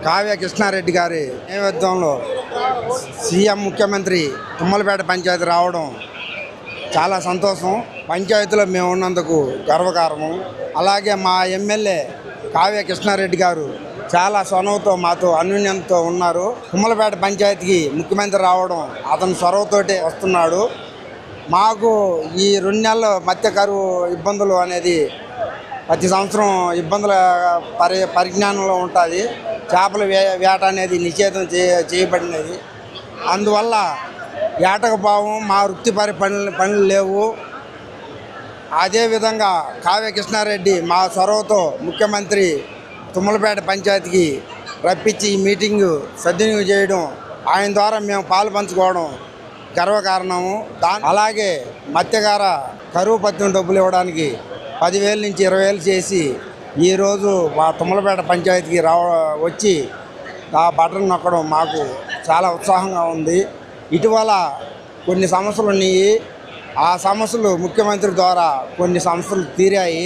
కావ్య కృష్ణారెడ్డి గారి నేతృత్వంలో సీఎం ముఖ్యమంత్రి తుమ్మలపేట పంచాయతీ రావడం చాలా సంతోషం. పంచాయతీలో మేము ఉన్నందుకు గర్వకారణం. అలాగే మా ఎమ్మెల్యే కావ్య కృష్ణారెడ్డి గారు చాలా చొరవతో మాతో అన్యోన్యంతో ఉన్నారు. తుమ్మలపేట పంచాయతీకి ముఖ్యమంత్రి రావడం అతని చొరవతోటే వస్తున్నాడు. మాకు ఈ 2 నెలలు మత్స్య కరువు ఇబ్బందులు అనేది ప్రతి సంవత్సరం ఇబ్బందుల పరిజ్ఞానంలో ఉంటుంది. చేపల వేట అనేది నిషేధం చేయబడినది. అందువల్ల ఏటకపోవం, మా వృత్తిపరి పనులు లేవు. అదేవిధంగా కావ్య కృష్ణారెడ్డి మా చొరవతో ముఖ్యమంత్రి తుమ్మలపేట పంచాయతీకి రప్పించి ఈ మీటింగు సద్వినియోగం చేయడం, ఆయన ద్వారా మేము పాలు పంచుకోవడం గర్వకారణము. అలాగే మత్స్యకార కరువు పత్రం డబ్బులు ఇవ్వడానికి 10,000 నుంచి 20,000 చేసి ఈరోజు మా తుమ్మలపేట పంచాయతీకి వచ్చి ఆ బటన్ నొక్కడం మాకు చాలా ఉత్సాహంగా ఉంది. ఇటీవల కొన్ని సమస్యలు ఉన్నాయి. ఆ సమస్యలు ముఖ్యమంత్రి ద్వారా కొన్ని సమస్యలు తీరాయి.